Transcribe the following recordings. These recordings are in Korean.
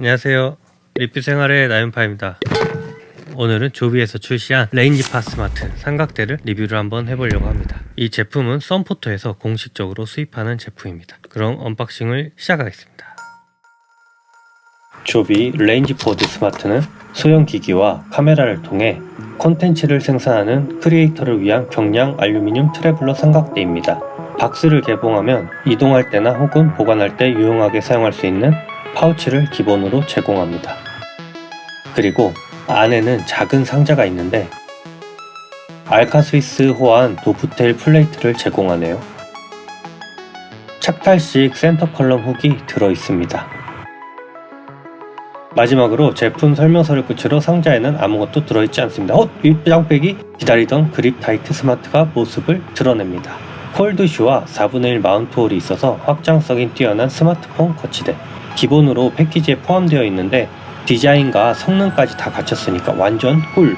안녕하세요. 리뷰 생활의 나윤파입니다. 오늘은 조비에서 출시한 레인지파 스마트 삼각대를 리뷰를 한번 해보려고 합니다. 이 제품은 썬포터에서 공식적으로 수입하는 제품입니다. 그럼 언박싱을 시작하겠습니다. 조비 레인지포드 스마트는 소형 기기와 카메라를 통해 콘텐츠를 생산하는 크리에이터를 위한 경량 알루미늄 트래블러 삼각대입니다. 박스를 개봉하면 이동할 때나 혹은 보관할 때 유용하게 사용할 수 있는 파우치를 기본으로 제공합니다. 그리고 안에는 작은 상자가 있는데 알카스위스 호환 도프테일 플레이트를 제공하네요. 착탈식 센터 컬럼 훅이 들어있습니다. 마지막으로 제품 설명서를 끝으로 상자에는 아무것도 들어있지 않습니다. 윗장백이 기다리던 그립 타이트 스마트가 모습을 드러냅니다. 콜드슈와 4분의 1 마운트 홀이 있어서 확장성이 뛰어난 스마트폰 거치대. 기본으로 패키지에 포함되어 있는데 디자인과 성능까지 다 갖췄으니까 완전 꿀!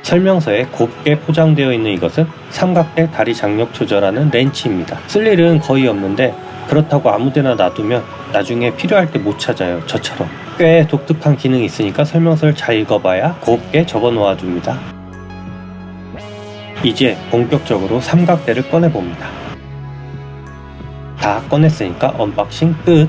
설명서에 곱게 포장되어 있는 이것은 삼각대 다리 장력 조절하는 렌치입니다. 쓸 일은 거의 없는데 그렇다고 아무데나 놔두면 나중에 필요할 때 못 찾아요. 저처럼. 꽤 독특한 기능이 있으니까 설명서를 잘 읽어봐야 곱게 접어 놓아줍니다. 이제 본격적으로 삼각대를 꺼내봅니다. 다 꺼냈으니까 언박싱 끝!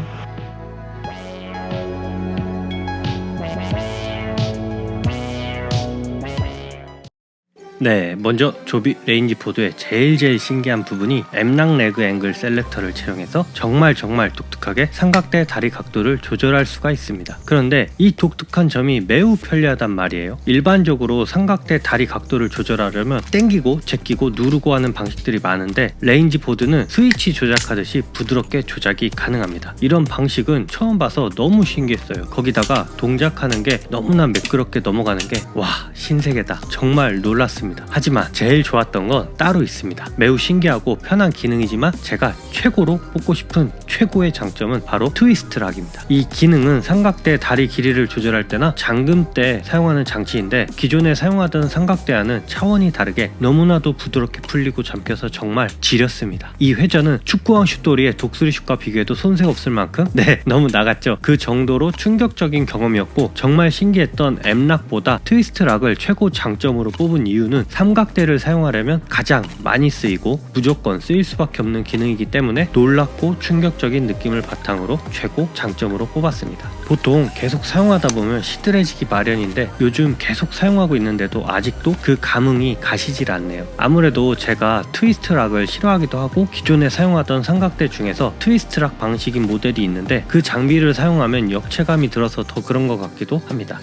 네, 먼저 조비 레인지포드의 제일 신기한 부분이 M락 레그 앵글 셀렉터를 채용해서 정말 독특하게 삼각대 다리 각도를 조절할 수가 있습니다. 그런데 이 독특한 점이 매우 편리하단 말이에요. 일반적으로 삼각대 다리 각도를 조절하려면 땡기고 제끼고 누르고 하는 방식들이 많은데 레인지포드는 스위치 조작하듯이 부드럽게 조작이 가능합니다. 이런 방식은 처음 봐서 너무 신기했어요. 거기다가 동작하는 게 너무나 매끄럽게 넘어가는 게 와, 신세계다. 정말 놀랐습니다. 하지만 제일 좋았던 건 따로 있습니다. 매우 신기하고 편한 기능이지만 제가 최고로 뽑고 싶은 최고의 장점은 바로 트위스트 락입니다. 이 기능은 삼각대 다리 길이를 조절할 때나 잠금 때 사용하는 장치인데 기존에 사용하던 삼각대와는 차원이 다르게 너무나도 부드럽게 풀리고 잠겨서 정말 지렸습니다. 이 회전은 축구왕 슛돌이의 독수리슛과 비교해도 손색 없을 만큼 너무 나갔죠. 그 정도로 충격적인 경험이었고 정말 신기했던 M락보다 트위스트 락을 최고 장점으로 뽑은 이유는 삼각대를 사용하려면 가장 많이 쓰이고 무조건 쓰일 수밖에 없는 기능이기 때문에 놀랍고 충격적인 느낌을 바탕으로 최고 장점으로 뽑았습니다. 보통 계속 사용하다 보면 시들해지기 마련인데 요즘 계속 사용하고 있는데도 아직도 그 감흥이 가시질 않네요. 아무래도 제가 트위스트 락을 싫어하기도 하고 기존에 사용하던 삼각대 중에서 트위스트 락 방식인 모델이 있는데 그 장비를 사용하면 역체감이 들어서 더 그런 것 같기도 합니다.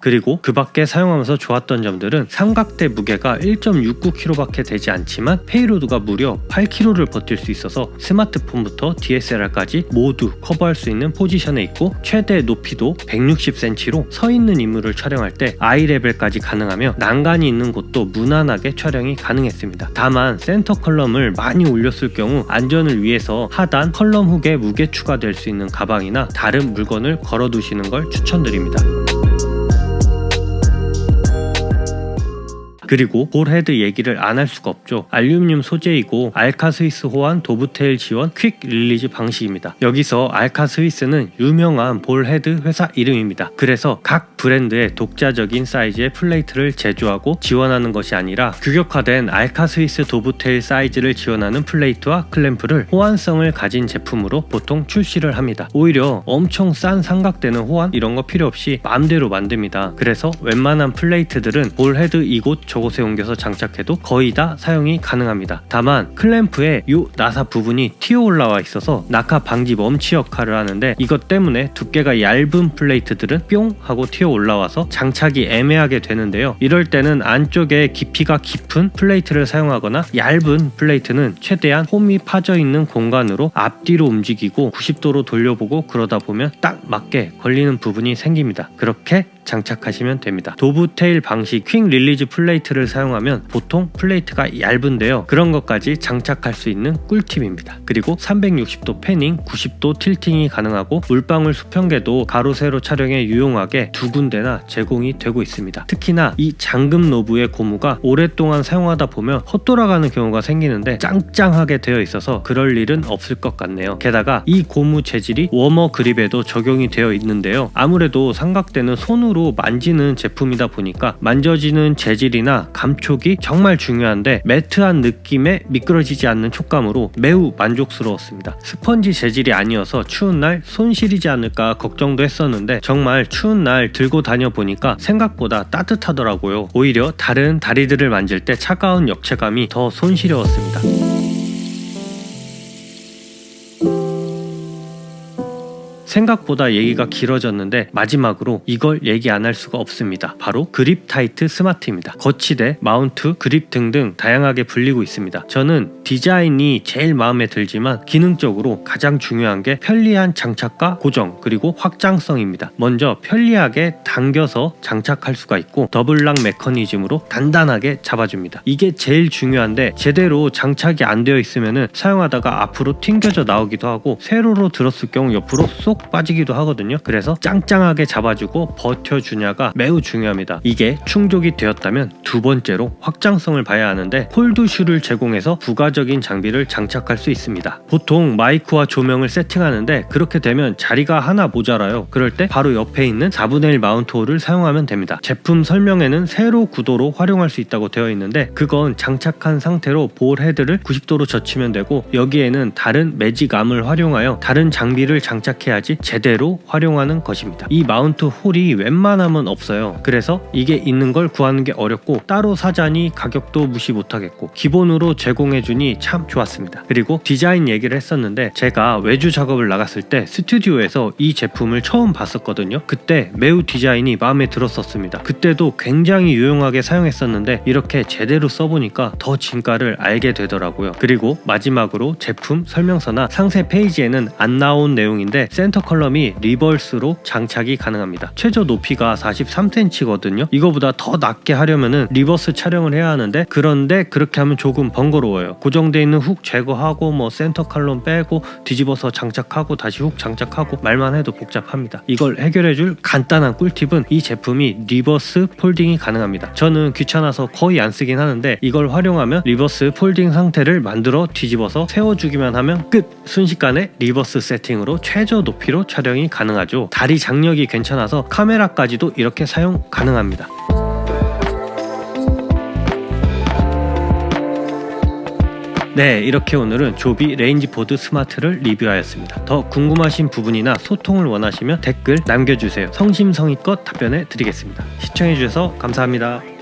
그리고 그 밖에 사용하면서 좋았던 점들은 삼각대 무게가 1.69kg 밖에 되지 않지만 페이로드가 무려 8kg를 버틸 수 있어서 스마트폰부터 DSLR까지 모두 커버할 수 있는 포지션에 있고 최대 높이도 160cm로 서 있는 인물을 촬영할 때 아이 레벨까지 가능하며 난간이 있는 곳도 무난하게 촬영이 가능했습니다. 다만 센터 컬럼을 많이 올렸을 경우 안전을 위해서 하단 컬럼 훅에 무게 추가될 수 있는 가방이나 다른 물건을 걸어 두시는 걸 추천드립니다. 그리고 볼 헤드 얘기를 안 할 수가 없죠. 알루미늄 소재이고 알카스위스 호환 도브테일 지원 퀵 릴리즈 방식입니다. 여기서 알카스위스는 유명한 볼 헤드 회사 이름입니다. 그래서 각 브랜드의 독자적인 사이즈의 플레이트를 제조하고 지원하는 것이 아니라 규격화된 알카스위스 도브테일 사이즈를 지원하는 플레이트와 클램프를 호환성을 가진 제품으로 보통 출시를 합니다. 오히려 엄청 싼 삼각대는 호환 이런 거 필요 없이 마음대로 만듭니다. 그래서 웬만한 플레이트들은 볼 헤드 이곳 저곳에 옮겨서 장착해도 거의 다 사용이 가능합니다. 다만 클램프에 요 나사 부분이 튀어 올라와 있어서 낙하 방지 멈치 역할을 하는데 이것 때문에 두께가 얇은 플레이트들은 뿅 하고 튀어 올라와서 장착이 애매하게 되는데요. 이럴 때는 안쪽에 깊이가 깊은 플레이트를 사용하거나 얇은 플레이트는 최대한 홈이 파져 있는 공간으로 앞뒤로 움직이고 90도로 돌려보고 그러다 보면 딱 맞게 걸리는 부분이 생깁니다. 그렇게 장착하시면 됩니다. 도브테일 방식 퀵 릴리즈 플레이트를 사용하면 보통 플레이트가 얇은데요, 그런 것까지 장착할 수 있는 꿀팁입니다. 그리고 360도 패닝, 90도 틸팅이 가능하고 물방울 수평계도 가로 세로 촬영에 유용하게 두 군데나 제공이 되고 있습니다. 특히나 이 잠금 노브의 고무가 오랫동안 사용하다 보면 헛돌아가는 경우가 생기는데 짱짱하게 되어 있어서 그럴 일은 없을 것 같네요. 게다가 이 고무 재질이 워머 그립에도 적용이 되어 있는데요, 아무래도 삼각대는 손으로 만지는 제품이다 보니까 만져지는 재질이나 감촉이 정말 중요한데 매트한 느낌에 미끄러지지 않는 촉감으로 매우 만족스러웠습니다. 스펀지 재질이 아니어서 추운 날 손 시리지 않을까 걱정도 했었는데 정말 추운 날 들고 다녀 보니까 생각보다 따뜻하더라고요. 오히려 다른 다리들을 만질 때 차가운 역체감이 더 손시려웠습니다. 생각보다 얘기가 길어졌는데 마지막으로 이걸 얘기 안 할 수가 없습니다. 바로 그립 타이트 스마트입니다. 거치대, 마운트, 그립 등등 다양하게 불리고 있습니다. 저는 디자인이 제일 마음에 들지만 기능적으로 가장 중요한 게 편리한 장착과 고정, 그리고 확장성입니다. 먼저 편리하게 당겨서 장착할 수가 있고 더블락 메커니즘으로 단단하게 잡아줍니다. 이게 제일 중요한데 제대로 장착이 안 되어 있으면 사용하다가 앞으로 튕겨져 나오기도 하고 세로로 들었을 경우 옆으로 쏙 빠지기도 하거든요. 그래서 짱짱하게 잡아주고 버텨주냐가 매우 중요합니다. 이게 충족이 되었다면 두 번째로 확장성을 봐야 하는데 폴드슈를 제공해서 부가적인 장비를 장착할 수 있습니다. 보통 마이크와 조명을 세팅하는데 그렇게 되면 자리가 하나 모자라요. 그럴 때 바로 옆에 있는 4분의 1 마운트 홀을 사용하면 됩니다. 제품 설명에는 세로 구도로 활용할 수 있다고 되어 있는데 그건 장착한 상태로 볼 헤드를 90도로 젖히면 되고 여기에는 다른 매직암을 활용하여 다른 장비를 장착해야지 제대로 활용하는 것입니다. 이 마운트 홀이 웬만하면 없어요. 그래서 이게 있는 걸 구하는 게 어렵고 따로 사자니 가격도 무시 못하겠고 기본으로 제공해주니 참 좋았습니다. 그리고 디자인 얘기를 했었는데 제가 외주 작업을 나갔을 때 스튜디오에서 이 제품을 처음 봤었거든요. 그때 매우 디자인이 마음에 들었었습니다. 그때도 굉장히 유용하게 사용했었는데 이렇게 제대로 써보니까 더 진가를 알게 되더라고요. 그리고 마지막으로 제품 설명서나 상세 페이지에는 안 나온 내용인데 센터 컬럼이 리버스로 장착이 가능합니다. 최저 높이가 43cm거든요. 이거보다 더 낮게 하려면은 리버스 촬영을 해야 하는데 그런데 그렇게 하면 조금 번거로워요. 고정되어 있는 훅 제거하고 뭐 센터 컬럼 빼고 뒤집어서 장착하고 다시 훅 장착하고 말만 해도 복잡합니다. 이걸 해결해줄 간단한 꿀팁은 이 제품이 리버스 폴딩이 가능합니다. 저는 귀찮아서 거의 안 쓰긴 하는데 이걸 활용하면 리버스 폴딩 상태를 만들어 뒤집어서 세워주기만 하면 끝! 순식간에 리버스 세팅으로 최저 높이로 촬영이 가능하죠. 다리 장력이 괜찮아서 카메라까지도 이렇게 사용 가능합니다. 네, 이렇게 오늘은 조비 레인지보드 스마트를 리뷰하였습니다. 더 궁금하신 부분이나 소통을 원하시면 댓글 남겨주세요. 성심성의껏 답변해 드리겠습니다. 시청해주셔서 감사합니다.